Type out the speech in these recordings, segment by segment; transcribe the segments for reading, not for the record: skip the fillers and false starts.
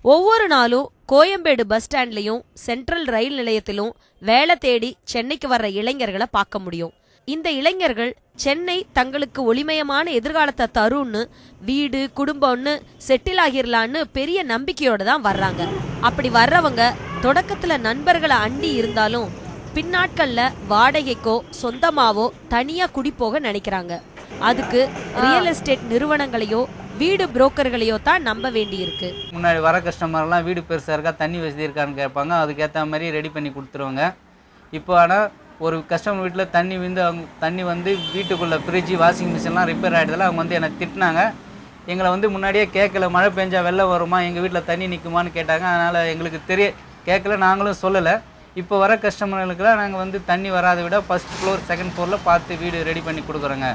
ஒவ்வொரு நாளும் Koyambedu bus ஸ்டாண்ட்லயும் central ரயில் நிலையத்திலும் வேலை தேடி சென்னைக்கு வர்ற இளைஞர்களை பார்க்க முடியும். இந்த இளைஞர்கள் சென்னை தங்களுக்கு ஒளிமயமான எதிர்காலத்தை தரும்னு வீடு குடும்பம்னு செட்டில் ஆகிரலான்னு பெரிய நம்பிக்கையோட தான் வர்றாங்க. அப்படி வர்றவங்க தொடக்கத்துல நண்பர்களை அண்டி இருந்தாலும் பின்னாட்கள்ல வாடகைக்கோ சொந்தமாவோ தனியா குடிப்போக நினைக்கிறாங்க. அதுக்கு ரியல் எஸ்டேட் நிறுவனங்களையோ வீடு புரோக்கர்களையோ தான் நம்ப வேண்டி இருக்கு. முன்னாடி வர கஸ்டமர்லாம் வீடு பெருசாக இருக்கா, தண்ணி வசதி இருக்கான்னு கேட்பாங்க. அதுக்கேற்ற மாதிரி ரெடி பண்ணி கொடுத்துருவாங்க. இப்போ ஆனால் ஒரு கஸ்டமர் வீட்டில் தண்ணி அவங்க தண்ணி வீட்டுக்குள்ளே ஃப்ரிட்ஜு வாஷிங் மிஷின்லாம் ரிப்பேர் ஆகிடுதில்ல, அவங்க என்னை திட்டினாங்க. எங்களை முன்னாடியே கேட்கல, மழை பெஞ்சா வெள்ளம் வருமா, எங்கள் வீட்டில் தண்ணி நிற்குமான்னு கேட்டாங்க. அதனால் எங்களுக்கு கேட்கல, நாங்களும் சொல்லலை. இப்போ வர கஸ்டமர்களுக்கெல்லாம் நாங்கள் தண்ணி வராதை விட ஃபர்ஸ்ட் ஃப்ளோர் செகண்ட் ஃப்ளோரில் பார்த்து வீடு ரெடி பண்ணி கொடுக்குறோங்க.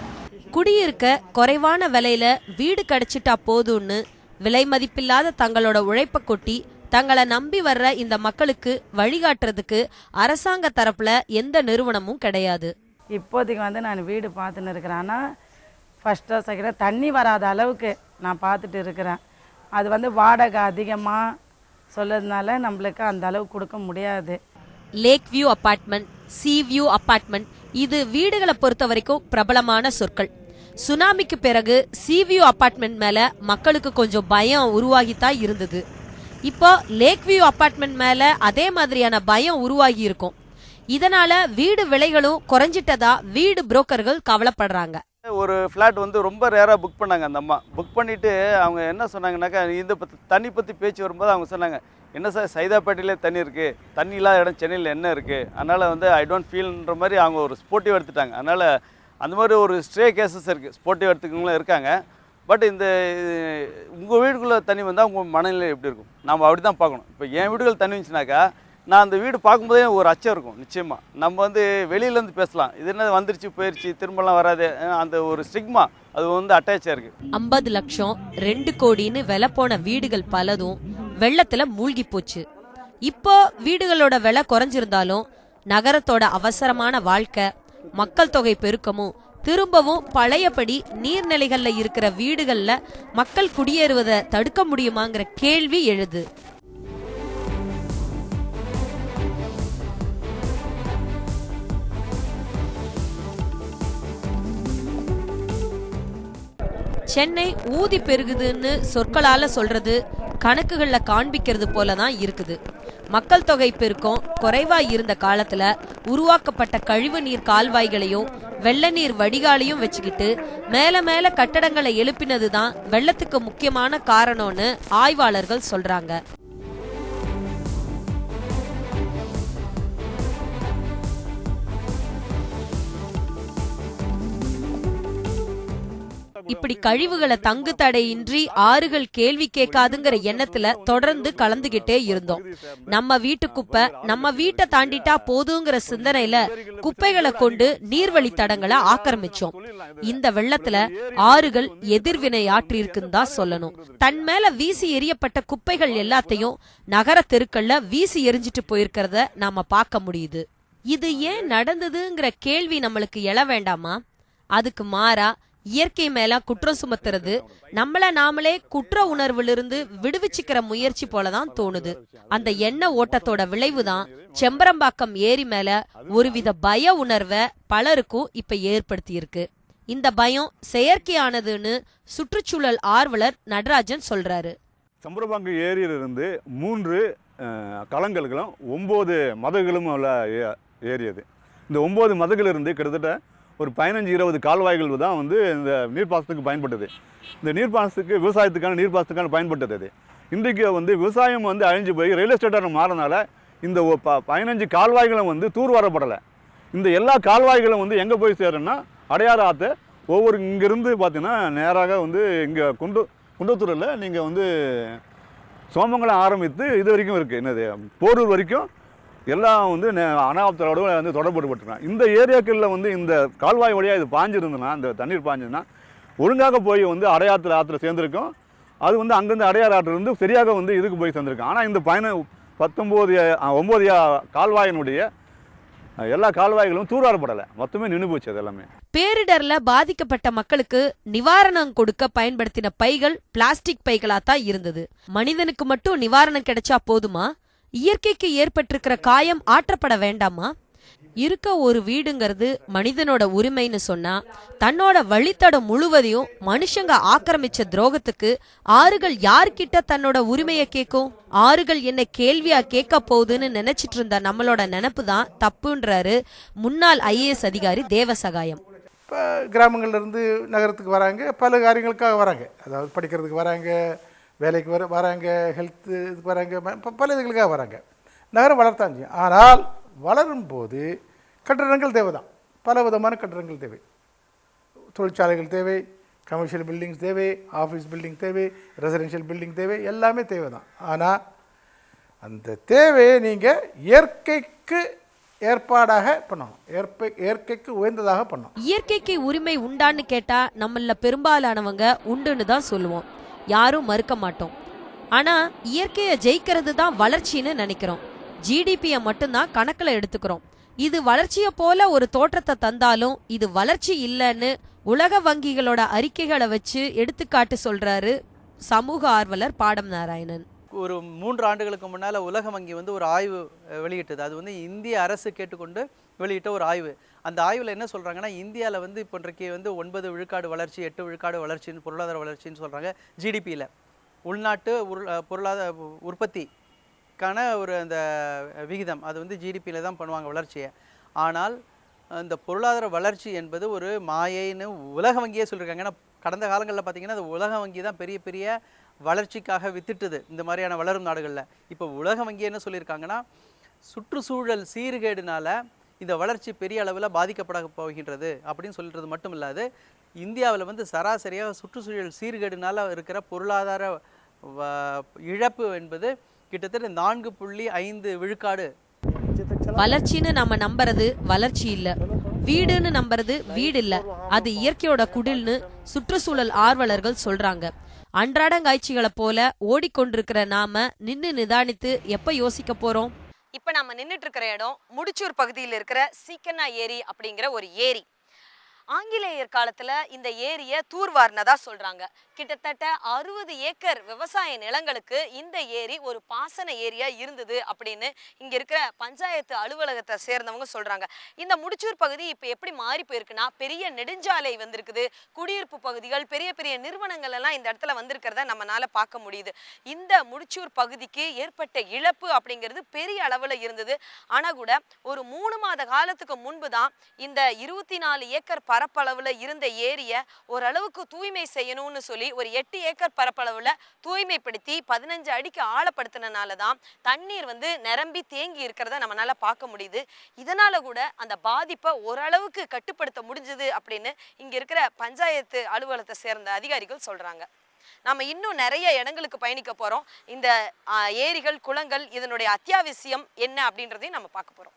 குடியிருக்க குறைவான விலையில வீடு கிடைச்சிட்டா போதும்னு விலை மதிப்பில்லாத தங்களோட உழைப்பை கொட்டி தங்களை நம்பி வர்ற இந்த மக்களுக்கு வழிகாட்டுறதுக்கு அரசாங்க தரப்புல எந்த நிறுவனமும் கிடையாது. இப்போதைக்கு நான் வீடு பார்த்துன்னு இருக்கிறேன்னா ஃபர்ஸ்டோ செகண்டோ தண்ணி வராத அளவுக்கு நான் பார்த்துட்டு இருக்கிறேன். அது வாடகை அதிகமாக சொல்லதுனால நம்மளுக்கு அந்த அளவு கொடுக்க முடியாது. Lake view apartment, C view apartment, இது வீடுகளை பொறுத்த வரைக்கும் பிரபலமான சொற்கள். சுனாமிக்கு பிறகு சி வியூ அபார்ட்மெண்ட் மேல மக்களுக்கு கொஞ்சம் பயம் உருவாகித்தான் இருந்தது. இப்போ லேக் வியூ அபார்ட்மெண்ட் மேல அதே மாதிரியான பயம் உருவாகி இருக்கும். இதனால வீடு விலைகளும் குறைஞ்சிட்டதா வீடு புரோக்கர்கள் கவலைப்படுறாங்க. ஒரு ஃப்ளாட் ரொம்ப ரேராக புக் பண்ணாங்க. அந்த அம்மா புக் பண்ணிவிட்டு அவங்க என்ன சொன்னாங்கன்னாக்கா, இந்த தண்ணி பற்றி பேச்சு வரும்போது அவங்க சொன்னாங்க, என்ன சார் சைதாப்பேட்டையிலே தண்ணி இருக்குது, தண்ணி இல்லாத இடம் சென்னையில் என்ன இருக்குது, அதனால் ஐ டோன்ட் ஃபீல்ன்ற மாதிரி அவங்க ஒரு ஸ்போர்ட்டிவ் எடுத்துட்டாங்க. அதனால் அந்த மாதிரி ஒரு ஸ்ட்ரே கேசஸ் இருக்குது, ஸ்போர்ட்டிவ் எடுத்துக்கவங்களும் இருக்காங்க. பட் இந்த உங்கள் வீட்டுக்குள்ளே தண்ணி வந்தால் உங்கள் மனநிலை எப்படி இருக்கும், நம்ம அப்படி தான் பார்க்கணும். இப்போ என் வீடுகள் தண்ணி வந்துச்சுனாக்கா நான் அந்த வீடு பார்க்கும்போதே ஒரு அச்சம் இருக்கும். நிச்சயமாக நம்ம வெளியிலேருந்து பேசலாம், இது என்ன வந்துருச்சு போயிடுச்சு திரும்பலாம் வராது, அந்த ஒரு ஸ்டிக்மா அது அட்டாச் ஆயிருக்கு. 50 லட்சம் 2 கோடின்னு விலை போன வீடுகள் பலதும் வெள்ளத்துல மூழ்கி போச்சு. இப்போ வீடுகளோட விலை குறைஞ்சிருந்தாலும் நகரத்தோட அவசரமான வாழ்க்கை, மக்கள் தொகை பெருக்கமும் திரும்பவும் பழையபடி நீர்நிலைகள்ல இருக்கிற வீடுகள்ல மக்கள் குடியேறுவதை தடுக்க முடியுமாங்கிற கேள்வி எழுது. சென்னை ஊதி பெருகுதுன்னு சொற்களால சொல்றது கணக்குகள்ல காண்பிக்கிறது போலதான் இருக்குது. மக்கள் தொகை பெருக்கம் குறைவா இருந்த காலத்துல உருவாக்கப்பட்ட கழிவு நீர் கால்வாய்களையும் வெள்ள நீர் வடிகாலையும் வச்சுக்கிட்டு மேல மேல கட்டடங்களை எழுப்பினதுதான் வெள்ளத்துக்கு முக்கியமான காரணம்னு ஆய்வாளர்கள் சொல்றாங்க. இப்படி கழிவுகளை தங்கு தடையின்றி ஆறுகள் கேள்வி கேட்காதுங்கிற எண்ணத்துல தொடர்ந்து கலந்துகிட்டே இருந்தோம். நம்ம வீட்டு குப்பை நம்ம வீட்டை தாண்டிட்டா போதுங்கிற சிந்தனையில குப்பைகளை கொண்டு நீர்வழி தடங்களை ஆக்கிரமிச்சோம். இந்த வெள்ளத்துல ஆறுகள் எதிர்வினை ஆற்றி இருக்குன்னு தான் சொல்லணும். தன் மேல வீசி எறியப்பட்ட குப்பைகள் எல்லாத்தையும் நகர தெருக்கள்ல வீசி எரிஞ்சிட்டு போயிருக்கிறத நாம பார்க்க முடியுது. இது ஏன் நடந்ததுங்கிற கேள்வி நம்மளுக்கு எழ வேண்டாமா? அதுக்கு மாறா இயற்கை மேல குற்றம் சுமத்துறது நம்மள நாமளே குற்ற உணர்விலிருந்து விடுவிச்சுக்கிற முயற்சி போலதான் தோணுது. அந்த எண்ண ஓட்டத்தோட விளைவுதான் செம்பரம்பாக்கம் ஏரி மேல ஒருவித பய உணர்வை பலருக்கும் இப்ப ஏற்படுத்தி இருக்கு. இந்த பயம் செயற்கையானதுன்னு சுற்றுச்சூழல் ஆர்வலர் நடராஜன் சொல்றாரு. செம்பரம்பாக்கம் ஏரியிலிருந்து 3 களங்களும் 9 மதகுகளும் உள்ள ஏரியது. இந்த 9 மதகுலிருந்து கிட்டத்தட்ட ஒரு 15-20 கால்வாய்கள் தான் இந்த நீர்ப்பாசத்துக்கு பயன்பட்டது. இந்த நீர்ப்பாசத்துக்கு விவசாயத்துக்கான நீர்ப்பாசத்துக்கான பயன்பட்டது. அது இன்றைக்கு விவசாயம் அழிஞ்சு போய் ரியல் எஸ்டேட்டாக மாறினால இந்த 15 கால்வாய்களும் தூர்வாரப்படலை. இந்த எல்லா கால்வாய்களும் எங்கே போய் சேரும்னா அடையாறு ஆற்று ஒவ்வொரு இங்கேருந்து பார்த்தீங்கன்னா நேராக இங்கே குண்டத்தூரில் நீங்கள் சோமங்கலம் ஆரம்பித்து இது வரைக்கும் இருக்குது, என்னது போரூர் வரைக்கும் எல்லாம் அனாபத்தோடு தொடர்புபட்டுருக்காங்க. இந்த ஏரியாக்களில் இந்த கால்வாய் வழியாக இது பாஞ்சிருந்ததுன்னா, இந்த தண்ணீர் பாஞ்சுன்னா ஒழுங்காக போய் அடையாற்றுல ஆற்றுல சேர்ந்துருக்கும். அது அங்கேருந்து அடையாறு ஆற்றுலேருந்து சரியாக இதுக்கு போய் சேர்ந்துருக்கும். ஆனால் இந்த 9 கால்வாயினுடைய எல்லா கால்வாய்களும் தூர்வாரப்படலை, மொத்தமே நின்று போச்சு அது எல்லாமே. பேரிடர்ல பாதிக்கப்பட்ட மக்களுக்கு நிவாரணம் கொடுக்க பயன்படுத்தின பைகள் பிளாஸ்டிக் பைகளா தான் இருந்தது. மனிதனுக்கு மட்டும் நிவாரணம் கிடைச்சா போதுமா? இயற்கைக்கு ஏற்பட்டிருக்கிற காயம் ஆற்றப்பட வேண்டாமா? இருக்க ஒரு வீடுங்கிறது மனிதனோட உரிமைன்னு சொன்னா, தன்னோட வழித்தடம் முழுவதையும் மனுஷங்க ஆக்கிரமிச்ச துரோகத்துக்கு ஆறுகள் யார்கிட்ட தன்னோட உரிமையை கேட்கும்? ஆறுகள் என்ன கேள்வியா கேட்க போகுதுன்னு நினைச்சிட்டு இருந்த நம்மளோட நினைப்பு தான் தப்புன்றாரு முன்னாள் IAS அதிகாரி தேவசகாயம். இப்போ கிராமங்கள்லேருந்து நகரத்துக்கு வராங்க, பல காரியங்களுக்காக வராங்க. அதாவது படிக்கிறதுக்கு வராங்க, வேலைக்கு வராங்க, ஹெல்த்து இதுக்கு வராங்க, பல இதுகளுக்காக வராங்க. நகரம் வளர்த்தான் செய்யும். ஆனால் வளரும் போது கட்டடங்கள் தேவை தான். பல விதமான கட்டடங்கள் தேவை. தொழிற்சாலைகள் தேவை, கமர்ஷியல் பில்டிங்ஸ் தேவை, ஆஃபீஸ் பில்டிங் தேவை, ரெசிடென்ஷியல் பில்டிங் தேவை, எல்லாமே தேவை தான். ஆனால் அந்த தேவையை நீங்கள் இயற்கைக்கு ஏற்பாடாக பண்ணணும், இயற்கைக்கு உயர்ந்ததாக பண்ணணும். இயற்கைக்கு உரிமை உண்டான்னு கேட்டா நம்மள பெரும்பாலானவங்க உண்டுன்னு தான் சொல்லுவோம், யாரும் மறுக்க மாட்டோம். ஆனா இயற்கையை ஜெயிக்கிறது தான் வளர்ச்சின்னு நினைக்கிறோம். GDPயை மட்டும்தான் கணக்குல எடுத்துக்கிறோம். இது வளர்ச்சியை போல ஒரு தோற்றத்தை தந்தாலும் இது வளர்ச்சி இல்லைன்னு உலக வங்கிகளோட அறிக்கைகளை வச்சு எடுத்துக்காட்டு சொல்றாரு சமூக ஆர்வலர் பாடம் நாராயணன். ஒரு 3 ஆண்டுகளுக்கு முன்னால் உலக வங்கி ஒரு ஆய்வு வெளியிட்டது. அது இந்திய அரசு கேட்டுக்கொண்டு வெளியிட்ட ஒரு ஆய்வு. அந்த ஆய்வில் என்ன சொல்கிறாங்கன்னா, இந்தியாவில் இப்போ இன்றைக்கு 9 விழுக்காடு வளர்ச்சி, 8 விழுக்காடு வளர்ச்சின்னு, பொருளாதார வளர்ச்சின்னு சொல்கிறாங்க. GDPயில் உள்நாட்டு பொருளாதார உற்பத்திக்கான அந்த விகிதம் அது GDPயில் தான் பண்ணுவாங்க வளர்ச்சியை. ஆனால் அந்த பொருளாதார வளர்ச்சி என்பது ஒரு மாயைன்னு உலக வங்கியே சொல்லியிருக்காங்க. ஏன்னா கடந்த காலங்களில் பார்த்திங்கன்னா அது உலக வங்கி தான் பெரிய பெரிய வளர்ச்சிக்காக வித்துட்டுது இந்த மாதிரியான வளரும் நாடுகளில். இப்போ உலக வங்கி என்ன சொல்லியிருக்காங்கன்னா, சுற்றுச்சூழல் சீர்கேடுனால இந்த வளர்ச்சி பெரிய அளவில் பாதிக்கப்பட போகின்றது அப்படின்னு சொல்லிடுறது மட்டும் இல்லாது, இந்தியாவில் சராசரியாக சுற்றுச்சூழல் சீர்கேடுனால இருக்கிற பொருளாதார இழப்பு என்பது கிட்டத்தட்ட 4.5 விழுக்காடு. வளர்ச்சின்னு நம்ம நம்புறது வளர்ச்சி இல்ல, வீடுன்னு நம்புறது வீடு இல்ல, அது இயற்கையோட குடில்னு சுற்றுச்சூழல் ஆர்வலர்கள் சொல்றாங்க. அன்றாடங்காய்ச்சிகளை போல ஓடிக்கொண்டிருக்கிற நாம நின்னு நிதானித்து எப்ப யோசிக்க போறோம்? இப்ப நாம நின்னுட்டு இருக்கிற இடம் முடிச்சூர் பகுதியில் இருக்கிற சீக்கண்ணா ஏரி அப்படிங்கிற ஒரு ஏரி. ஆங்கிலேயர் காலத்துல இந்த ஏரியை தூர்வார்னதா சொல்றாங்க. கிட்டத்தட்ட 60 ஏக்கர் விவசாய நிலங்களுக்கு இந்த ஏரி ஒரு பாசன ஏரியா இருந்தது அப்படின்னு இங்க இருக்கிற பஞ்சாயத்து அலுவலகத்தை சேர்ந்தவங்க சொல்றாங்க. இந்த முடிச்சூர் பகுதி இப்ப எப்படி மாறி போயிருக்குன்னா, பெரிய நெடுஞ்சாலை வந்திருக்குது, குடியிருப்பு பகுதிகள், பெரிய பெரிய நிறுவனங்கள் எல்லாம் இந்த இடத்துல வந்திருக்கிறத நம்மளால பார்க்க முடியுது. இந்த முடிச்சூர் பகுதிக்கு ஏற்பட்ட இழப்பு அப்படிங்கிறது பெரிய அளவுல இருந்தது. ஆனா கூட ஒரு 3 மாத காலத்துக்கு முன்பு தான் இந்த 24 ஏக்கர் பரப்பளவுல இருந்த ஏரிய ஓரளவுக்கு தூய்மை செய்யணும்னு சொல்லி ஒரு 8 ஏக்கர் பரப்பளவுல தூய்மைப்படுத்தி 15 அடிக்கு ஆழப்படுத்தினாலதான் தண்ணீர் நிரம்பி தேங்கி இருக்கிறத நம்மளால பார்க்க முடியுது. இதனால கூட அந்த பாதிப்பை ஓரளவுக்கு கட்டுப்படுத்த முடிஞ்சது அப்படின்னு இங்க இருக்கிற பஞ்சாயத்து அலுவலகத்தை சேர்ந்த அதிகாரிகள் சொல்றாங்க. நாம இன்னும் நிறைய இடங்களுக்கு பயணிக்க போறோம். இந்த ஏரிகள், குளங்கள், இதனுடைய அத்தியாவசியம் என்ன அப்படின்றதையும் நம்ம பார்க்க போறோம்.